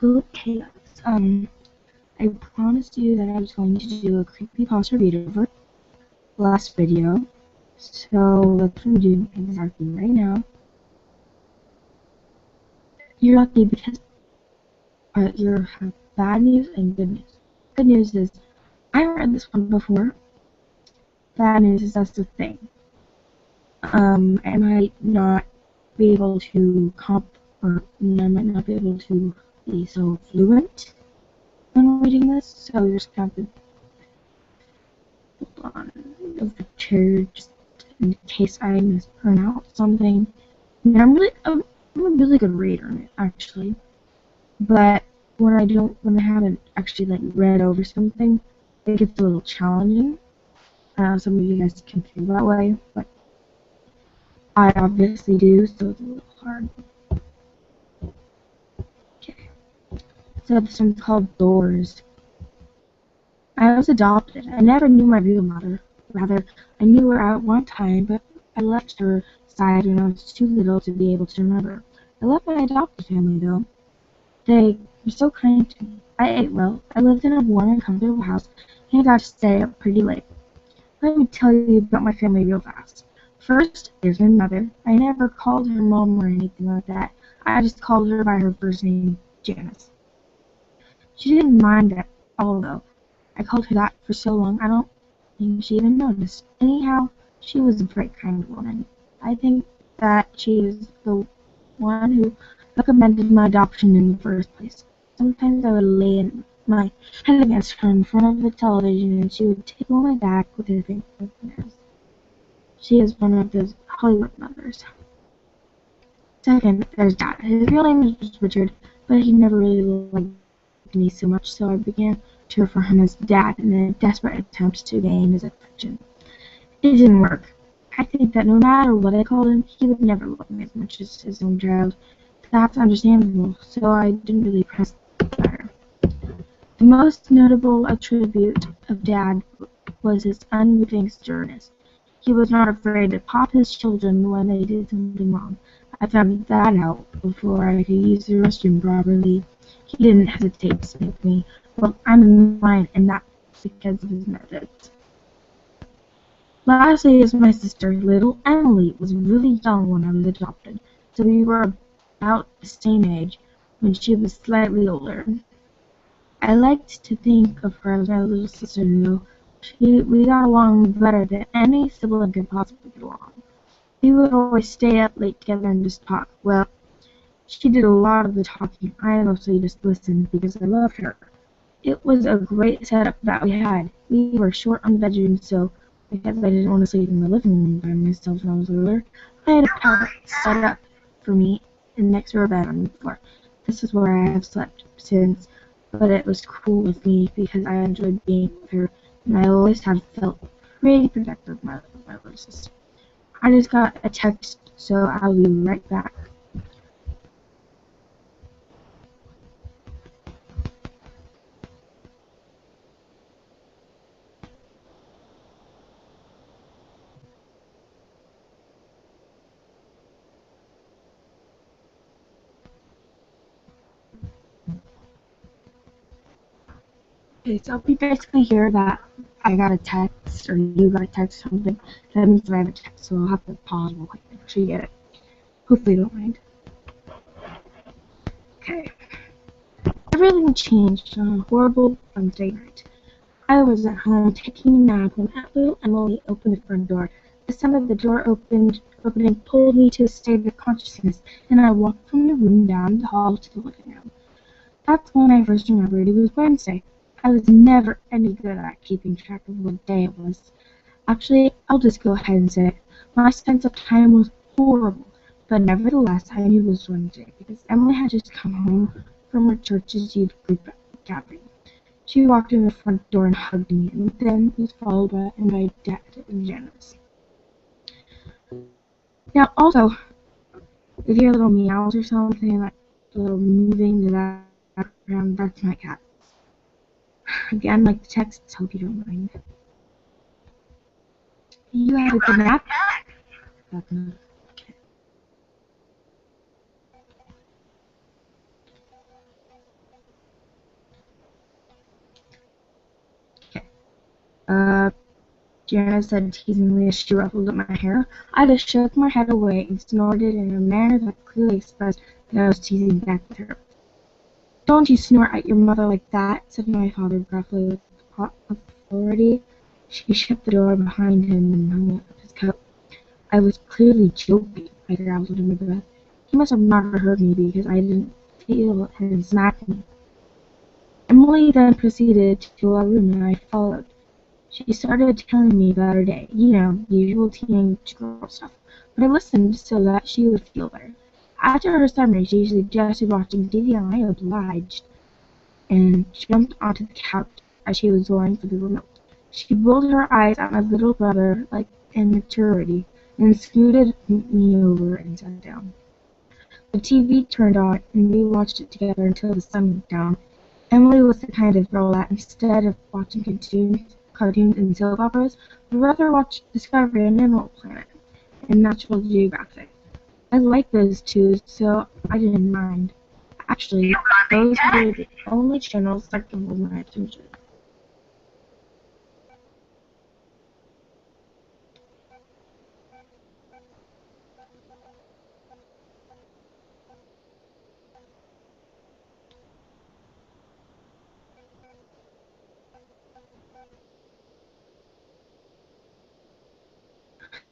Okay, guys. I promised you that I was going to do a creepypasta read over last video, so that's what I'm doing exactly right now. You're lucky because you have bad news and good news. Good news is I haven't read this one before. Bad news is that's the thing. I might not be able to I might not be able to be so fluent when reading this, so you're just gonna have to hold on of the chair just in case I mispronounce something. I mean, I'm a really good reader, actually, but when I haven't actually like read over something, it gets a little challenging. Some of you guys can feel that way, but I obviously do, so it's a little hard. Okay, so this one's called Doors. I was adopted. I never knew my real mother. Rather, I knew her at one time, but I left her side when I was too little to be able to remember. I love my adopted family, though. They were so kind to me. I ate well. I lived in a warm and comfortable house, and I got to stay up pretty late. Let me tell you about my family real fast. First, there's my mother. I never called her mom or anything like that. I just called her by her first name, Janice. She didn't mind at all, though. I called her that for so long, I don't think she even noticed. Anyhow, she was a very kind woman. I think that she was the one who recommended my adoption in the first place. Sometimes I would lay my head against her in front of the television and she would tickle my back with her fingernails. She is one of those Hollywood mothers. Second, there's Dad. His real name was Richard, but he never really liked me so much, so I began to refer him as Dad in a desperate attempt to gain his affection. It didn't work. I think that no matter what I called him, he would never love me as much as his own child. That's understandable, so I didn't really press the matter. The most notable attribute of Dad was his unmoving sternness. He was not afraid to pop his children when they did something wrong. I found that out before I could use the restroom properly. He didn't hesitate to spank me. Well, I'm in line, and that's because of his methods. Lastly is my sister. Little Emily was really young when I was adopted, so we were about the same age when she was slightly older. I liked to think of her as my little sister, though. We got along better than any sibling could possibly get along. We would always stay up late together and just talk. Well, she did a lot of the talking. I mostly just listened because I loved her. It was a great setup that we had. We were short on bedrooms, so because I didn't want to sleep in the living room by myself when I was littler, I had a cot set up for me and next to our bed on the floor. This is where I have slept since, but it was cool with me because I enjoyed being with her, and I always have felt pretty protective of my little sister. I just got a text, so I'll be right back. Okay, so we basically hear that I got a text, or you got a text or something. That means that I have a text, so I'll have to pause real quick to make sure you get it. Hopefully you don't mind. Okay. Everything changed on a horrible Wednesday night. I was at home taking a nap when little Emily opened the front door. The sound of the door opening pulled me to a state of consciousness, and I walked from the room down the hall to the living room. That's when I first remembered it was Wednesday. I was never any good at keeping track of what day it was. Actually, I'll just go ahead and say it. My sense of time was horrible, but nevertheless I knew it was Wednesday because Emily had just come home from her church's youth group gathering. She walked in the front door and hugged me, and then was followed by Dad and Janice. Now, also, if you hear little meows or something, like a little moving in the background, that's my cat. Again, like the texts, hope you don't mind. You had a good nap? Janice said teasingly as she ruffled at my hair. I just shook my head away and snorted in a manner that clearly expressed that I was teasing back with her. "Don't you snort at your mother like that," said my father gruffly with authority. She shut the door behind him and hung up his coat. I was clearly joking, I growled under my breath. He must have not heard me because I didn't feel him smack me. Emily then proceeded to our room and I followed. She started telling me about her day, usual teenage girl stuff, but I listened so that she would feel better. After her summary, she suggested watching TV and I obliged, and jumped onto the couch as she was going for the remote. She rolled her eyes at my little brother like immaturity, and scooted me over and sat down. The TV turned on, and we watched it together until the sun went down. Emily was the kind of girl that, instead of watching cartoons and soap operas, would rather watch Discovery and Animal Planet and Natural Geographic. I liked those two, so I didn't mind. Actually, those were the only channels that could hold my attention.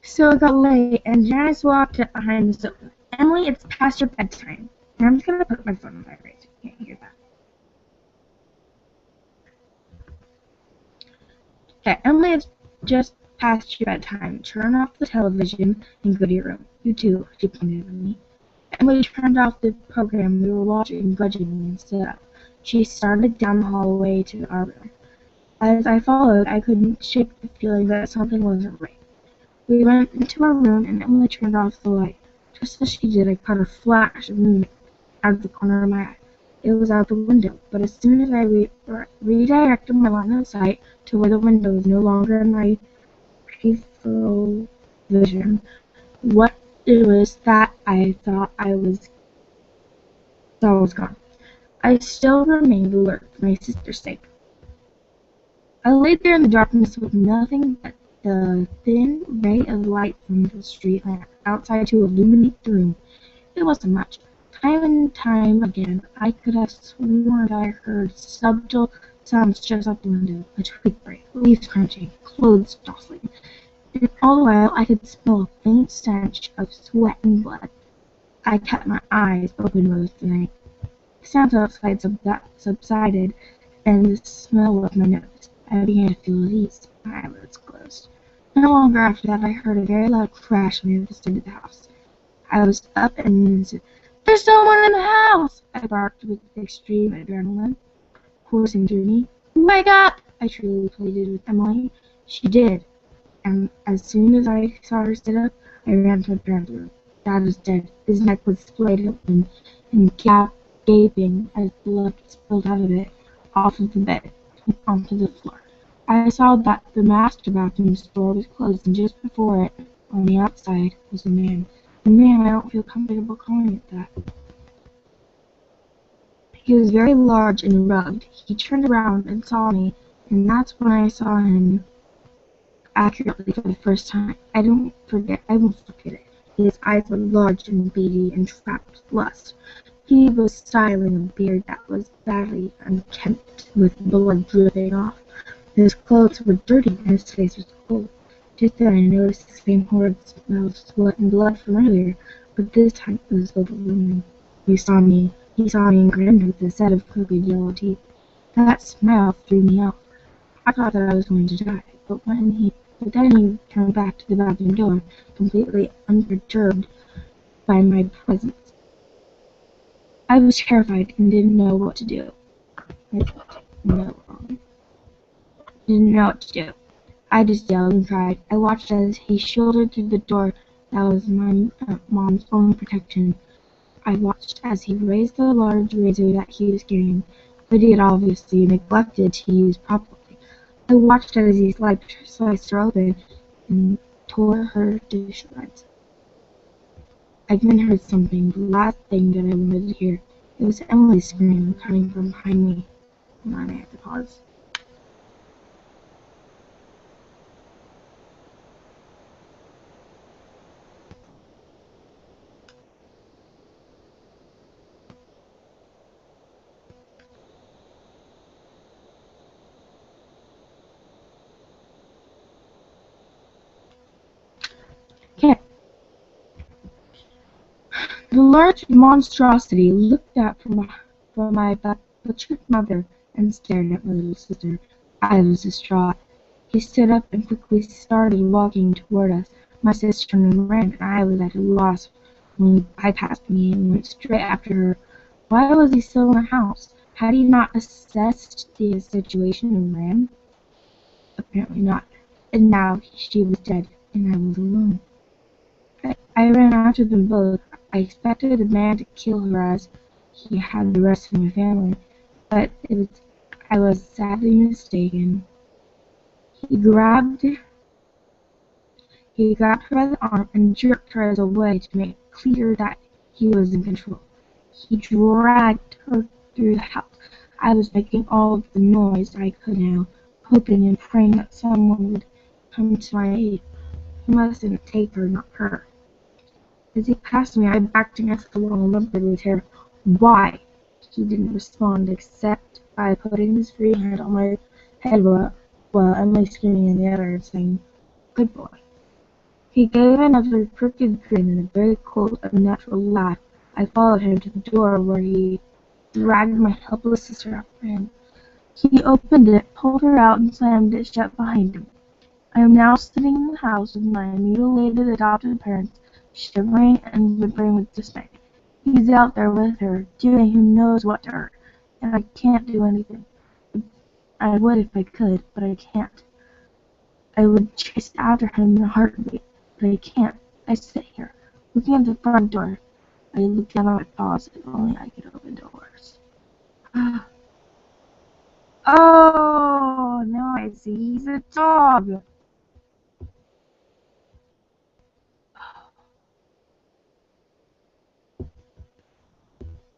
So it got late, and Janice walked up behind the sofa. "Emily, it's past your bedtime." And I'm just gonna put my phone on vibrate so you can't hear that. "Okay, Emily, it's just past your bedtime. Turn off the television and go to your room. You too," she pointed at me. Emily turned off the program we were watching grudgingly and stood up. She started down the hallway to our room. As I followed, I couldn't shake the feeling that something wasn't right. We went into our room, and Emily turned off the light. Just as she did, I caught a flash of moonlight out of the corner of my eye. It was out the window, but as soon as I redirected my line of sight to where the window was no longer in my peripheral vision, what it was that I thought was gone. I still remained alert for my sister's sake. I lay there in the darkness with nothing but the thin ray of light from the street lamp outside to illuminate the room. It wasn't much. Time and time again, I could have sworn that I heard subtle sounds just out the window, a twig break, leaves crunching, clothes jostling, and all the while I could smell a faint stench of sweat and blood. I kept my eyes open most of the night. The sounds outside subsided, and the smell left my nose. I began to feel at ease. My eyelids closed. No longer after that I heard a very loud crash on the other side of the house. I was up in an instant. "There's someone in the house!" I barked with extreme adrenaline coursing through me. "Wake up!" I shrilly pleaded with Emily. She did, and as soon as I saw her sit up, I ran to my parents' room. Dad was dead. His neck was splayed open and gaping as blood spilled out of it, off of the bed, onto the floor. I saw that the master bathroom's door was closed, and just before it, on the outside, was a man. A man I don't feel comfortable calling it that. He was very large and rugged. He turned around and saw me, and that's when I saw him accurately for the first time. I won't forget it. His eyes were large and beady and trapped lust. He was styling a beard that was badly unkempt, with blood dripping off. His clothes were dirty and his face was cold. Just then I noticed the same horrid smell of sweat and blood from earlier, but this time it was overwhelming. He saw me and grinned with a set of crooked yellow teeth. That smile threw me off. I thought that I was going to die, but then he turned back to the bathroom door, completely unperturbed by my presence. I was terrified and didn't know what to do. Didn't know what to do. I just yelled and cried. I watched as he shouldered through the door that was my mom's only protection. I watched as he raised the large razor that he was carrying, but he had obviously neglected to use properly. I watched as he sliced her open and tore her to shreds. I then heard something, the last thing that I wanted to hear. It was Emily's scream coming from behind me. I had to pause. The large monstrosity looked out from my butchered mother and stared at my little sister. I was distraught. He stood up and quickly started walking toward us. My sister turned and ran, and I was at a loss when he bypassed me and went straight after her. Why was he still in the house? Had he not assessed the situation and ran? Apparently not. And now she was dead, and I was alone. I ran after them both. I expected the man to kill her as he had the rest of my family, but I was sadly mistaken. He grabbed He grabbed her by the arm and jerked her away to make it clear that he was in control. He dragged her through the house. I was making all of the noise I could now, hoping and praying that someone would come to my aid. He mustn't take her, not her. As he passed me, I backed against the wall and whimpered with terror. Why? He didn't respond except by putting his free hand on my head while Emily screaming in the other and saying, "Good boy." He gave another crooked grin and a very cold, unnatural laugh. I followed him to the door where he dragged my helpless sister after him. He opened it, pulled her out, and slammed it shut behind him. I am now sitting in the house with my mutilated adopted parents, shivering and whimpering with dismay. He's out there with her, doing who knows what to her, and I can't do anything. I would if I could, but I can't. I would chase after him in a heartbeat, but I can't. I sit here, looking at the front door. I look down at my paws, if only I could open doors. Oh, now I see he's a dog.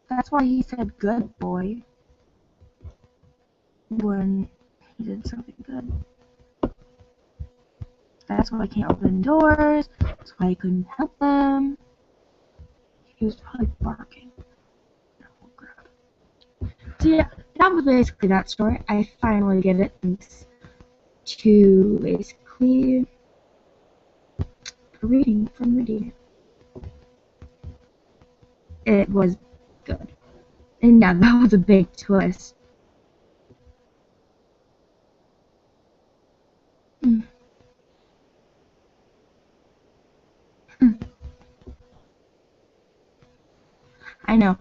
That's why he said good boy when he did something good. That's why I can't open doors. That's why I couldn't help them. He was probably barking. Oh, crap. So yeah, that was basically that story. I finally get it thanks to basically reading from reading. It was good. And yeah, that was a big twist. I know.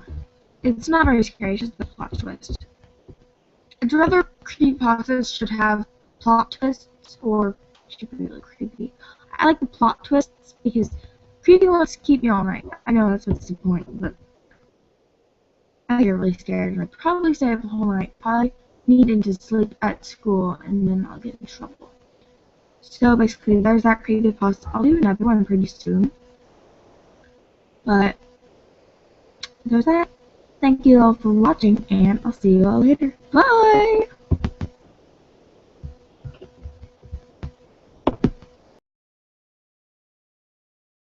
It's not very scary, it's just the plot twist. I'd rather creepypastas should have plot twists or should be really creepy. I like the plot twists because creepy ones keep me all night. I know that's what's the point, but I get really scared and I'd probably stay up the whole night, probably needing to sleep at school, and then I'll get in trouble. So basically, there's that creepypasta. I'll do another one pretty soon. But there's that. Thank you all for watching, and I'll see you all later. Bye!